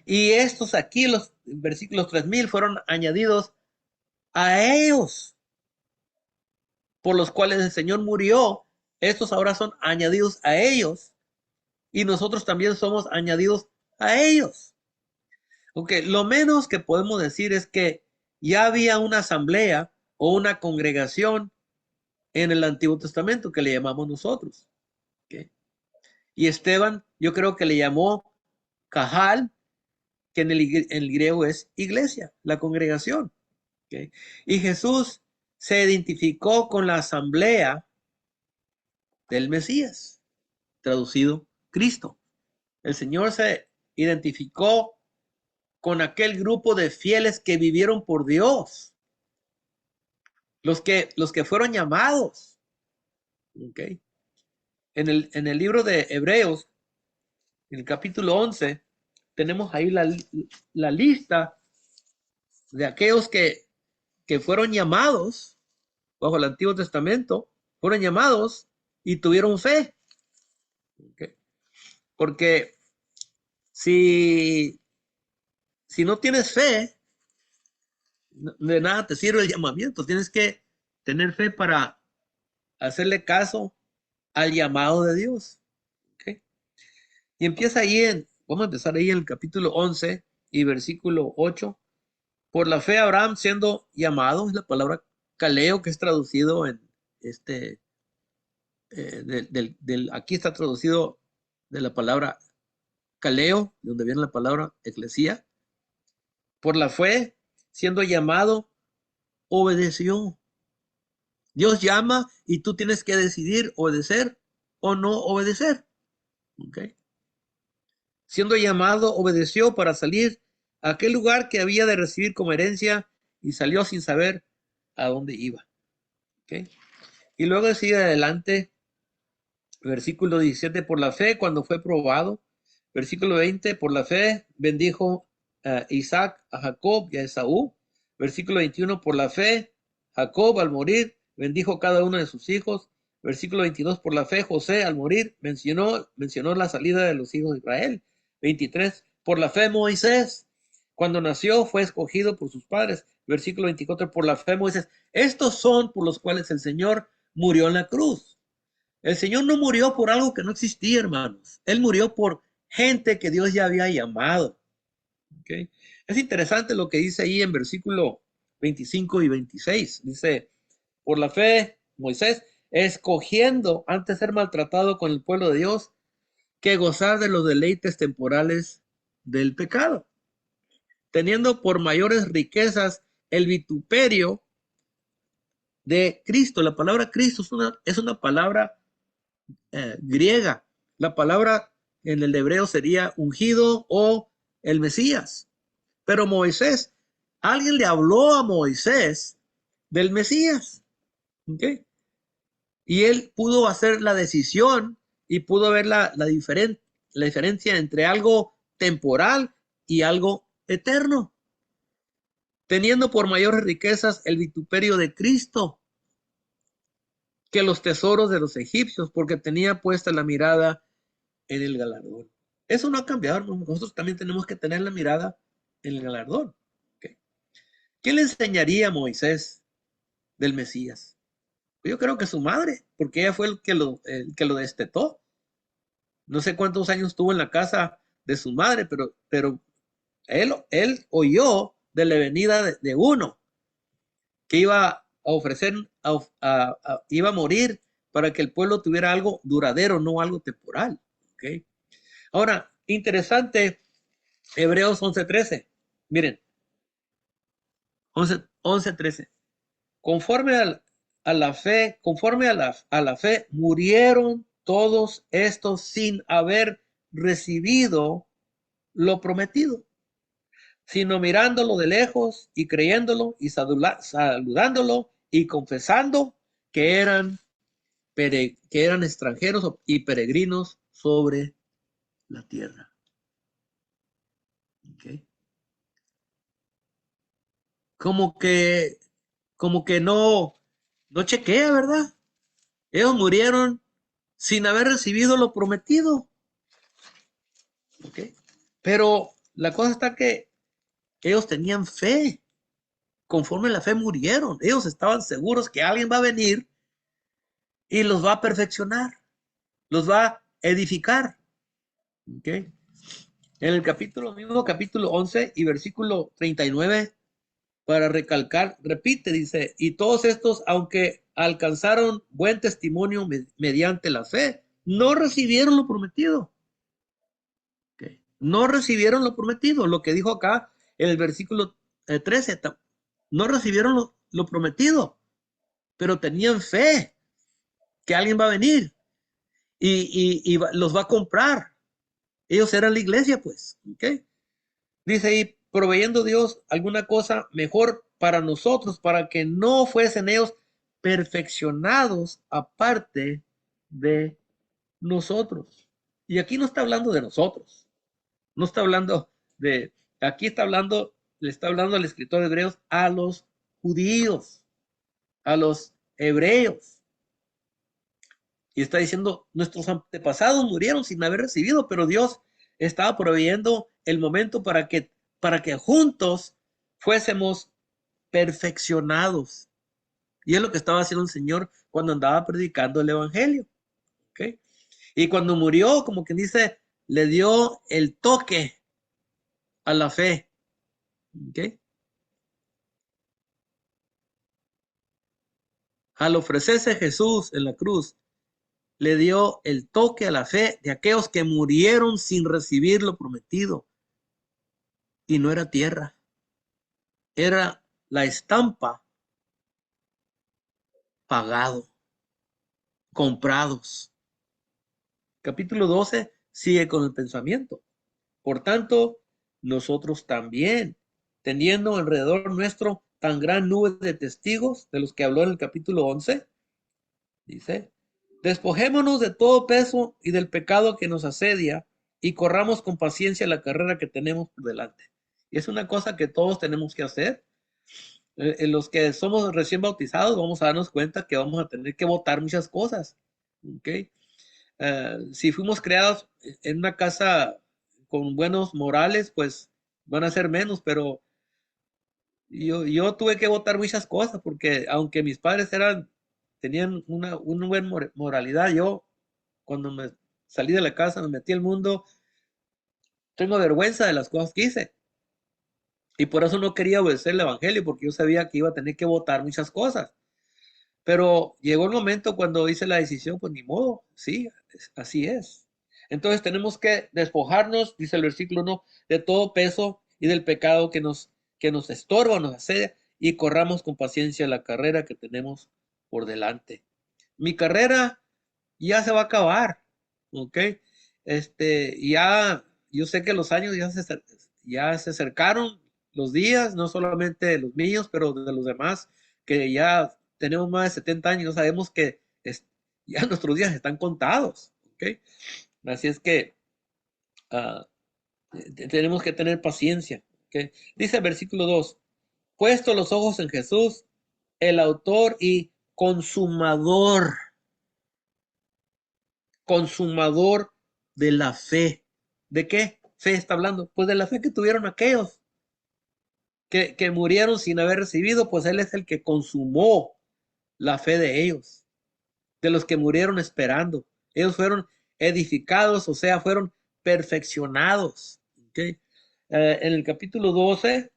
Y estos aquí, los versículos 3,000, fueron añadidos a ellos, por los cuales el Señor murió. Estos ahora son añadidos a ellos y nosotros también somos añadidos a ellos. Okay, lo menos que podemos decir es que ya había una asamblea o una congregación en el Antiguo Testamento que le llamamos nosotros. Okay. Y Esteban, yo creo que le llamó Cajal, que en el griego es iglesia, la congregación. Okay. Y Jesús se identificó con la asamblea del Mesías, traducido Cristo. El Señor se identificó con aquel grupo de fieles que vivieron por Dios, los que fueron llamados. Okay. En el libro de Hebreos, en el capítulo 11, tenemos ahí la lista de aquellos que fueron llamados bajo el Antiguo Testamento. fueron llamados y tuvieron fe. ¿Okay? Porque si no tienes fe, de nada te sirve el llamamiento. Tienes que tener fe para hacerle caso al llamado de Dios. ¿Okay? Y empieza vamos a empezar ahí en el capítulo 11 y versículo 8. Por la fe Abraham siendo llamado, es la palabra caleo que es traducido en aquí está traducido de la palabra caleo, de donde viene la palabra eclesía. Por la fe, siendo llamado, obedeció. Dios llama y tú tienes que decidir obedecer o no obedecer. ¿Okay? Siendo llamado, obedeció para salir a aquel lugar que había de recibir como herencia y salió sin saber a dónde iba. ¿Okay? Y luego sigue adelante, versículo 17, por la fe cuando fue probado. Versículo 20, por la fe bendijo a Isaac, a Jacob y a Esaú. Versículo 21, por la fe Jacob al morir bendijo cada uno de sus hijos. Versículo 22, por la fe José al morir mencionó la salida de los hijos de Israel. 23, por la fe Moisés cuando nació fue escogido por sus padres. Versículo 24, por la fe Moisés. Estos son por los cuales el Señor murió en la cruz. El Señor no murió por algo que no existía, hermanos. Él murió por gente que Dios ya había llamado. ¿Okay? Es interesante lo que dice ahí en versículo 25 y 26. Dice, por la fe, Moisés, escogiendo antes ser maltratado con el pueblo de Dios que gozar de los deleites temporales del pecado, teniendo por mayores riquezas el vituperio de Cristo. La palabra Cristo es una palabra griega. La palabra en el hebreo sería ungido o el Mesías. Pero Moisés, alguien le habló a Moisés del Mesías. ¿Okay? Y él pudo hacer la decisión y pudo ver la diferencia entre algo temporal y algo eterno. Teniendo por mayores riquezas el vituperio de Cristo que los tesoros de los egipcios, porque tenía puesta la mirada en el galardón. Eso no ha cambiado, hermano. Nosotros también tenemos que tener la mirada en el galardón. ¿Okay? ¿Quién le enseñaría a Moisés del Mesías? Yo creo que su madre, porque ella fue el que lo destetó. No sé cuántos años tuvo en la casa de su madre, pero él oyó de la venida de uno que iba a ofrecer, iba a morir para que el pueblo tuviera algo duradero, no algo temporal. ¿Okay? Ahora, interesante, Hebreos 11:13. Miren, 11:13. Conforme a la fe, a la fe, murieron todos estos sin haber recibido lo prometido, sino mirándolo de lejos y creyéndolo y saludándolo y confesando que eran, que eran extranjeros y peregrinos sobre la tierra. ¿Okay? Como que, como que no chequea, ¿verdad? Ellos murieron sin haber recibido lo prometido. ¿Okay? Pero la cosa está que ellos tenían fe. Conforme la fe murieron. Ellos estaban seguros que alguien va a venir y los va a perfeccionar, los va a edificar. ¿Okay? En el mismo capítulo 11 y versículo 39, para recalcar, repite, dice, y todos estos, aunque alcanzaron buen testimonio mediante la fe, no recibieron lo prometido. Okay. No recibieron lo prometido, lo que dijo acá en el versículo 13, no recibieron lo prometido, pero tenían fe que alguien va a venir y los va a comprar. Ellos eran la iglesia, pues. ¿Okay? Dice ahí, proveyendo Dios alguna cosa mejor para nosotros, para que no fuesen ellos perfeccionados aparte de nosotros. Y aquí no está hablando de nosotros, no está hablando aquí le está hablando al escritor de Hebreos a los judíos, a los hebreos. Y está diciendo, nuestros antepasados murieron sin haber recibido, pero Dios estaba proveyendo el momento para que juntos fuésemos perfeccionados. Y es lo que estaba haciendo el Señor cuando andaba predicando el Evangelio. ¿Okay? Y cuando murió, como quien dice, le dio el toque a la fe. ¿Okay? Al ofrecerse Jesús en la cruz, le dio el toque a la fe de aquellos que murieron sin recibir lo prometido. Y no era tierra, era la estampa, pagado, comprados. Capítulo 12 sigue con el pensamiento. Por tanto, nosotros también, teniendo alrededor nuestro tan gran nube de testigos, de los que habló en el capítulo 11, dice, despojémonos de todo peso y del pecado que nos asedia y corramos con paciencia la carrera que tenemos por delante. Y es una cosa que todos tenemos que hacer. En los que somos recién bautizados vamos a darnos cuenta que vamos a tener que votar muchas cosas. ¿Okay? Si fuimos creados en una casa con buenos morales, pues van a ser menos, pero yo tuve que votar muchas cosas porque aunque mis padres tenían una buena moralidad, yo cuando me salí de la casa, me metí al mundo, tengo vergüenza de las cosas que hice. Y por eso no quería obedecer el evangelio, porque yo sabía que iba a tener que votar muchas cosas. Pero llegó el momento cuando hice la decisión, pues ni modo, sí, así es. Entonces tenemos que despojarnos, dice el versículo 1, de todo peso y del pecado que nos estorba, nos asedia, y corramos con paciencia la carrera que tenemos por delante. Mi carrera ya se va a acabar, ¿ok? Ya, yo sé que los años ya se acercaron, los días, no solamente los míos, pero de los demás, que ya tenemos más de 70 años, sabemos que ya nuestros días están contados, ¿ok? Así es que uh, tenemos que tener paciencia, ¿ok? Dice el versículo 2, puesto los ojos en Jesús, el autor y consumador de la fe. ¿De qué fe está hablando? Pues de la fe que tuvieron aquellos que murieron sin haber recibido, pues Él es el que consumó la fe de ellos, de los que murieron esperando. Ellos fueron edificados, o sea, fueron perfeccionados. ¿Okay? En el capítulo 12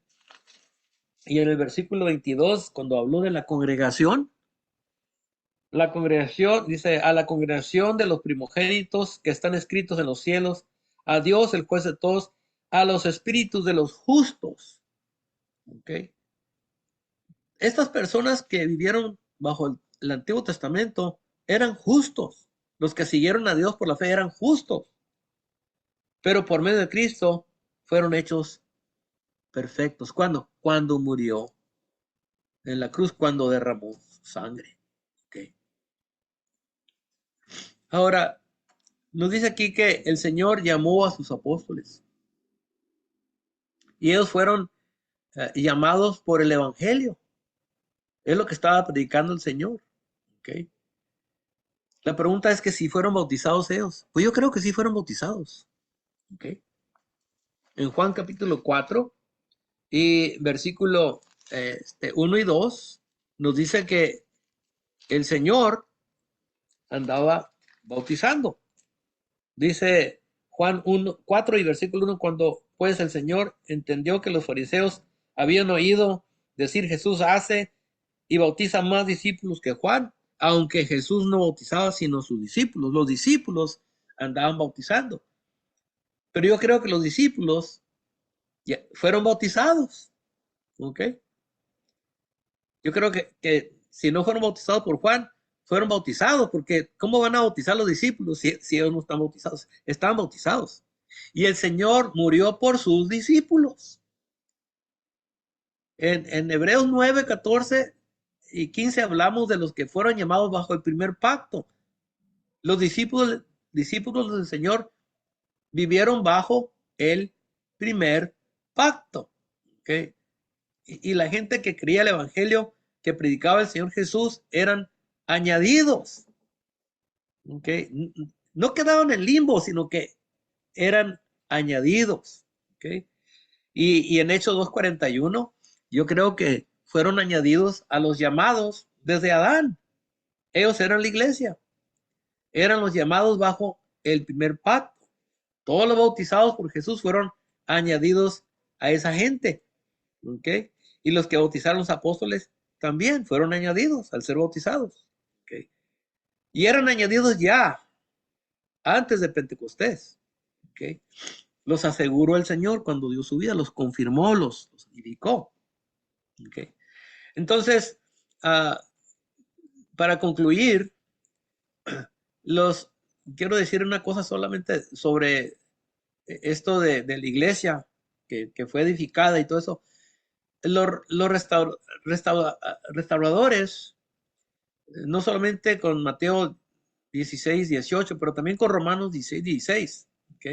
y en el versículo 22, cuando habló de la congregación dice, a la congregación de los primogénitos que están escritos en los cielos, a Dios, el juez de todos, a los espíritus de los justos. ¿Okay? Estas personas que vivieron bajo el Antiguo Testamento eran justos. Los que siguieron a Dios por la fe eran justos. Pero por medio de Cristo fueron hechos perfectos. ¿Cuándo? Cuando murió en la cruz, cuando derramó sangre. ¿Okay? Ahora, nos dice aquí que el Señor llamó a sus apóstoles y ellos fueron llamados por el Evangelio. Es lo que estaba predicando el Señor. ¿Okay? La pregunta es que si fueron bautizados ellos. Pues yo creo que sí fueron bautizados. ¿Okay? En Juan capítulo 4 y versículo 1 y 2 nos dice que el Señor andaba bautizando. Dice Juan 1, 4 y versículo 1, cuando pues el Señor entendió que los fariseos habían oído decir Jesús hace y bautiza más discípulos que Juan, aunque Jesús no bautizaba sino sus discípulos. Los discípulos andaban bautizando. Pero yo creo que los discípulos ya fueron bautizados. ¿Ok? Yo creo que si no fueron bautizados por Juan, fueron bautizados, porque ¿cómo van a bautizar los discípulos si ellos no están bautizados? Estaban bautizados. Y el Señor murió por sus discípulos. En Hebreos 9, 14 y 15 hablamos de los que fueron llamados bajo el primer pacto. Los discípulos del Señor vivieron bajo el primer pacto. ¿Okay? Y la gente que creía el Evangelio que predicaba el Señor Jesús eran añadidos. ¿ok? No quedaban en limbo, sino que eran añadidos, ¿ok? Y en Hechos 2:41, yo creo que fueron añadidos a los llamados desde Adán. Ellos eran la iglesia, eran los llamados bajo el primer pacto. Todos los bautizados por Jesús fueron añadidos a esa gente, ¿ok? Y los que bautizaron los apóstoles también fueron añadidos al ser bautizados, ¿ok? Y eran añadidos ya antes de Pentecostés, ¿ok? Los aseguró el Señor cuando dio su vida, los confirmó, los indicó, ¿ok? Entonces, para concluir, quiero decir una cosa solamente sobre esto de la iglesia que fue edificada y todo eso. Los restauradores, no solamente con Mateo 16:18, pero también con Romanos 16:16, ¿ok?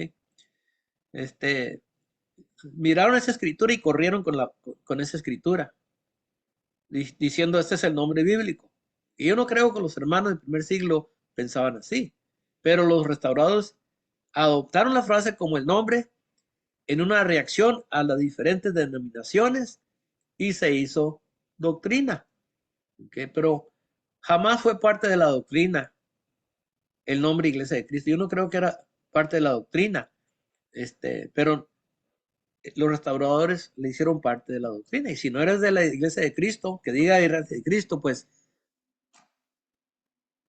Miraron esa escritura y corrieron con esa escritura, diciendo, este es el nombre bíblico. Y yo no creo que los hermanos del primer siglo pensaban así, pero los restauradores adoptaron la frase como el nombre en una reacción a las diferentes denominaciones y se hizo doctrina, ¿okay? Pero jamás fue parte de la doctrina el nombre Iglesia de Cristo. Yo no creo que era parte de la doctrina, pero los restauradores le hicieron parte de la doctrina. Y si no eres de la Iglesia de Cristo, que diga Iglesia de Cristo, pues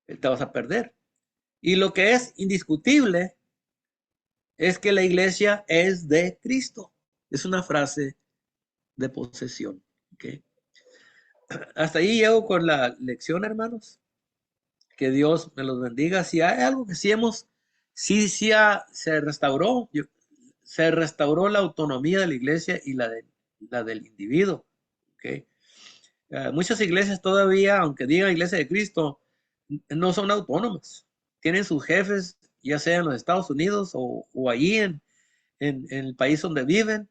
te vas a perder. Y lo que es indiscutible es que la iglesia es de Cristo. Es una frase de posesión. ¿Okay? Hasta ahí llego con la lección, hermanos. Que Dios me los bendiga. Si hay algo que se restauró, se restauró la autonomía de la iglesia y la del individuo. ¿Okay? Muchas iglesias todavía, aunque digan Iglesia de Cristo, no son autónomas. Tienen sus jefes, ya sea en los Estados Unidos o allí en el país donde viven,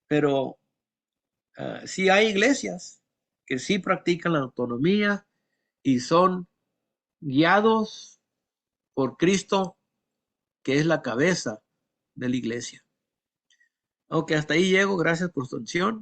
pero sí hay iglesias que sí practican la autonomía y son guiados por Cristo, que es la cabeza de la iglesia. Ok, hasta ahí llego. Gracias por su atención.